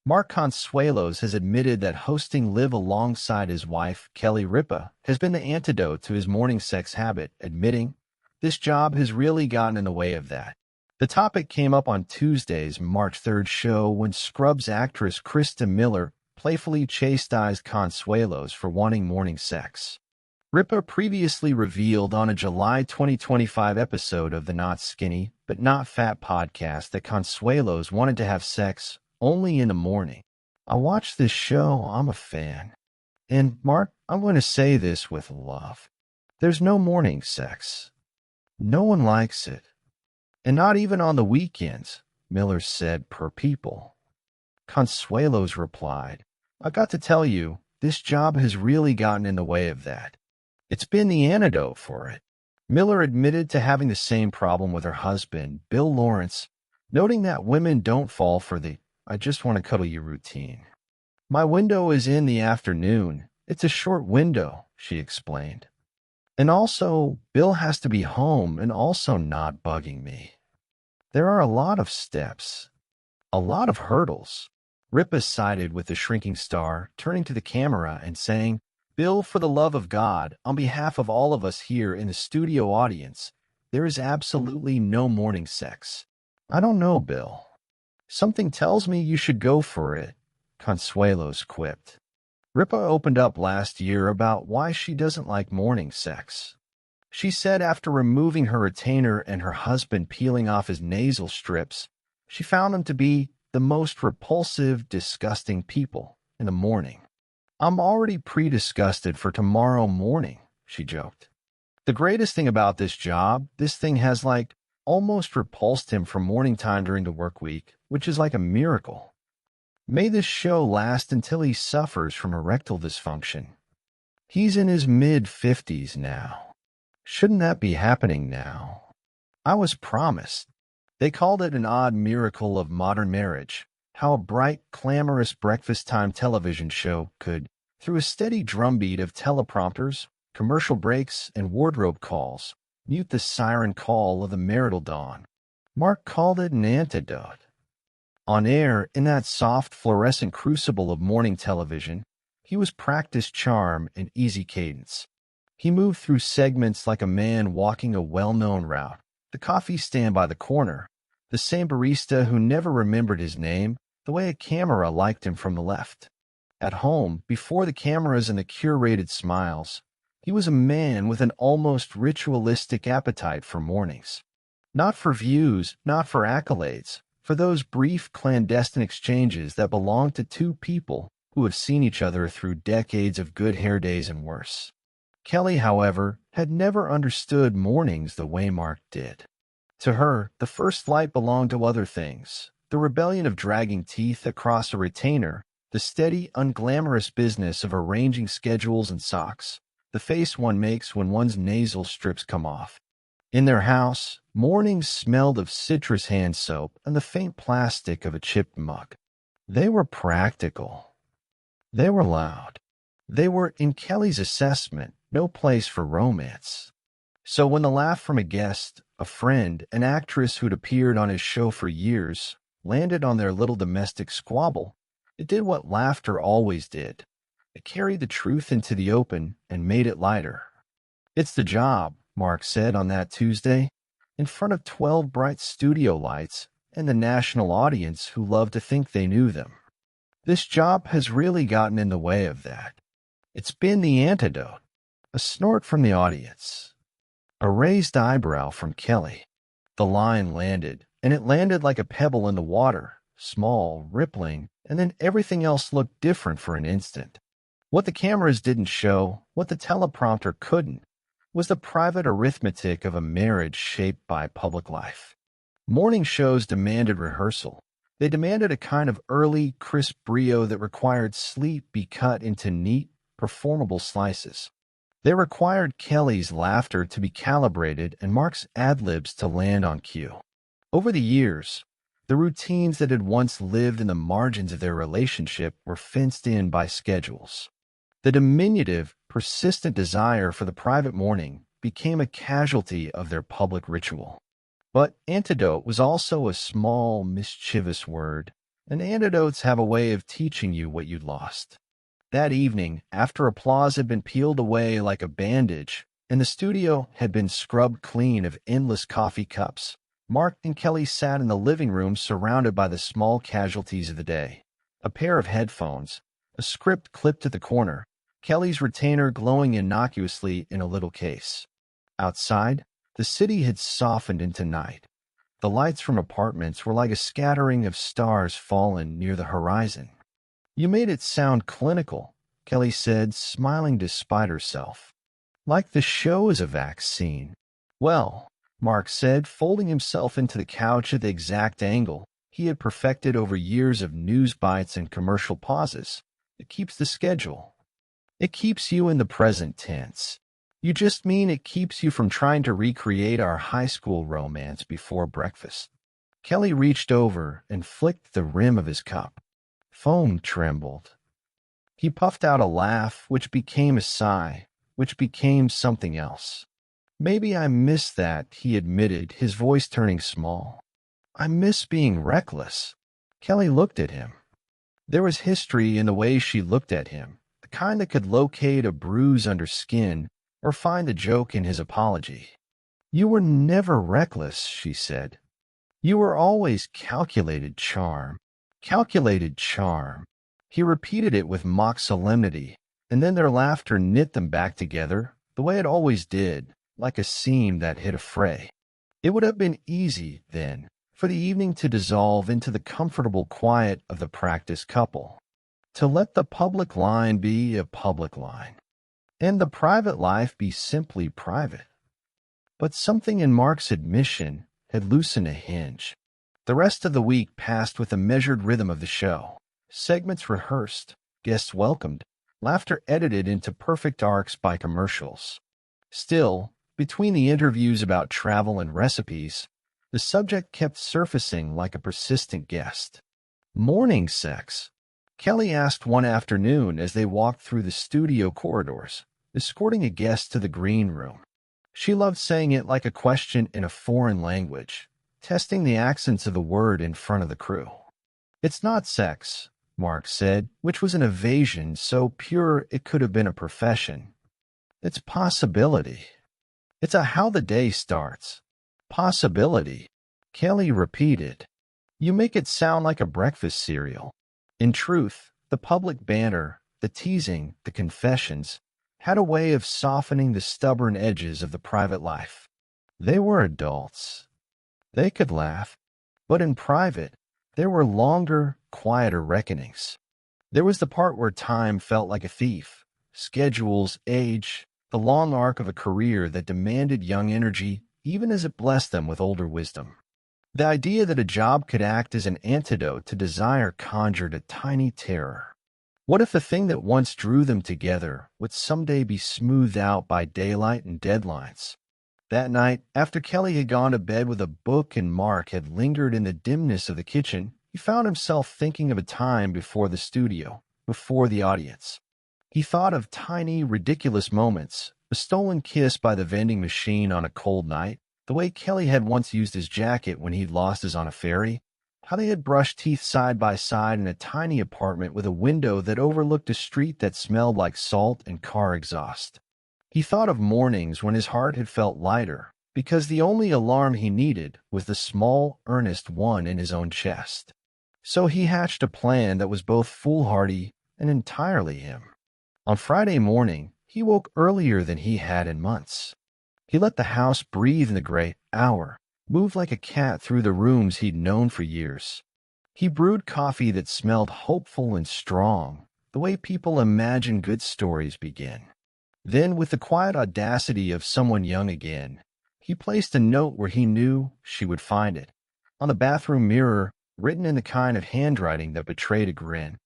Mark Consuelos has admitted that hosting Live alongside his wife, Kelly Ripa, has been the antidote to his morning sex habit, admitting, "This job has really gotten in the way of that." The topic came up on Tuesday's March 3rd show when Scrubs actress Krista Miller playfully chastised Consuelos for wanting morning sex. Ripa previously revealed on a July 2025 episode of the Not Skinny But Not Fat podcast that Consuelos wanted to have sex only in the morning. "I watch this show, I'm a fan. And Mark, I'm going to say this with love. There's no morning sex. No one likes it. And not even on the weekends," Miller said per People. Consuelos replied, "I got to tell you, this job has really gotten in the way of that. It's been the antidote for it." Miller admitted to having the same problem with her husband, Bill Lawrence, noting that women don't fall for the "I just want to cuddle you" routine. "My window is in the afternoon. It's a short window," she explained. "And also, Bill has to be home and also not bugging me. There are a lot of steps, a lot of hurdles." Ripa sided with the shrinking star, turning to the camera and saying, "Bill, for the love of God, on behalf of all of us here in the studio audience, there is absolutely no morning sex." "I don't know, Bill. Something tells me you should go for it," Consuelos quipped. Ripa opened up last year about why she doesn't like morning sex. She said after removing her retainer and her husband peeling off his nasal strips, she found them to be the most repulsive, disgusting people in the morning. "I'm already pre-disgusted for tomorrow morning," she joked. "The greatest thing about this job, this thing has almost repulsed him from morning time during the work week, which is like a miracle. May this show last until he suffers from erectile dysfunction. He's in his mid-50s now. Shouldn't that be happening now? I was promised." They called it an odd miracle of modern marriage, how a bright, clamorous breakfast time television show could, through a steady drumbeat of teleprompters, commercial breaks, and wardrobe calls, mute the siren call of the marital dawn. Mark called it an antidote. On air, in that soft, fluorescent crucible of morning television, he was practiced charm and easy cadence. He moved through segments like a man walking a well-known route, the coffee stand by the corner, the same barista who never remembered his name, the way a camera liked him from the left. At home, before the cameras and the curated smiles, he was a man with an almost ritualistic appetite for mornings. Not for views, not for accolades, for those brief clandestine exchanges that belong to two people who have seen each other through decades of good hair days and worse. Kelly, however, had never understood mornings the way Mark did. To her, the first light belonged to other things, the rebellion of dragging teeth across a retainer, the steady, unglamorous business of arranging schedules and socks, the face one makes when one's nasal strips come off. In their house, mornings smelled of citrus hand soap and the faint plastic of a chipped mug. They were practical. They were loud. They were, in Kelly's assessment, no place for romance. So when the laugh from a guest, a friend, an actress who'd appeared on his show for years, landed on their little domestic squabble, it did what laughter always did. It carried the truth into the open and made it lighter. "It's the job," Mark said on that Tuesday, in front of 12 bright studio lights and the national audience who loved to think they knew them. "This job has really gotten in the way of that. It's been the antidote." A snort from the audience. A raised eyebrow from Kelly. The line landed, and it landed like a pebble in the water, small, rippling, and then everything else looked different for an instant. What the cameras didn't show, what the teleprompter couldn't, was the private arithmetic of a marriage shaped by public life. Morning shows demanded rehearsal. They demanded a kind of early, crisp brio that required sleep be cut into neat, performable slices. They required Kelly's laughter to be calibrated and Mark's ad-libs to land on cue. Over the years, the routines that had once lived in the margins of their relationship were fenced in by schedules. The diminutive, persistent desire for the private morning became a casualty of their public ritual. But antidote was also a small, mischievous word, and antidotes have a way of teaching you what you'd lost. That evening, after applause had been peeled away like a bandage, and the studio had been scrubbed clean of endless coffee cups, Mark and Kelly sat in the living room surrounded by the small casualties of the day. A pair of headphones, a script clipped to the corner, Kelly's retainer glowing innocuously in a little case. Outside, the city had softened into night. The lights from apartments were like a scattering of stars fallen near the horizon. "You made it sound clinical," Kelly said, smiling despite herself. "Like the show is a vaccine." "Well," Mark said, folding himself into the couch at the exact angle he had perfected over years of news bites and commercial pauses. "It keeps the schedule. It keeps you in the present tense." "You just mean it keeps you from trying to recreate our high school romance before breakfast." Kelly reached over and flicked the rim of his cup. Foam trembled. He puffed out a laugh, which became a sigh, which became something else. "Maybe I miss that," he admitted, his voice turning small. "I miss being reckless." Kelly looked at him. There was history in the way she looked at him, the kind that could locate a bruise under skin or find a joke in his apology. "You were never reckless," she said. "You were always calculated charm." Calculated charm. He repeated it with mock solemnity, and then their laughter knit them back together, the way it always did, like a seam that hit a fray. It would have been easy, then, for the evening to dissolve into the comfortable quiet of the practiced couple, to let the public line be a public line, and the private life be simply private. But something in Mark's admission had loosened a hinge. The rest of the week passed with the measured rhythm of the show. Segments rehearsed, guests welcomed, laughter edited into perfect arcs by commercials. Still, between the interviews about travel and recipes, the subject kept surfacing like a persistent guest. "Morning sex?" Kelly asked one afternoon as they walked through the studio corridors, escorting a guest to the green room. She loved saying it like a question in a foreign language, testing the accents of the word in front of the crew. "It's not sex," Mark said, which was an evasion so pure it could have been a profession. "It's possibility. It's a how the day starts." "Possibility," Kelly repeated. "You make it sound like a breakfast cereal." In truth, the public banter, the teasing, the confessions, had a way of softening the stubborn edges of the private life. They were adults. They could laugh, but in private, there were longer, quieter reckonings. There was the part where time felt like a thief, schedules, age, the long arc of a career that demanded young energy even as it blessed them with older wisdom. The idea that a job could act as an antidote to desire conjured a tiny terror. What if the thing that once drew them together would someday be smoothed out by daylight and deadlines? That night, after Kelly had gone to bed with a book and Mark had lingered in the dimness of the kitchen, he found himself thinking of a time before the studio, before the audience. He thought of tiny, ridiculous moments, a stolen kiss by the vending machine on a cold night, the way Kelly had once used his jacket when he'd lost his on a ferry, how they had brushed teeth side by side in a tiny apartment with a window that overlooked a street that smelled like salt and car exhaust. He thought of mornings when his heart had felt lighter, because the only alarm he needed was the small, earnest one in his own chest. So he hatched a plan that was both foolhardy and entirely him. On Friday morning, he woke earlier than he had in months. He let the house breathe in the great hour, moved like a cat through the rooms he'd known for years. He brewed coffee that smelled hopeful and strong, the way people imagine good stories begin. Then, with the quiet audacity of someone young again, he placed a note where he knew she would find it, on the bathroom mirror, written in the kind of handwriting that betrayed a grin.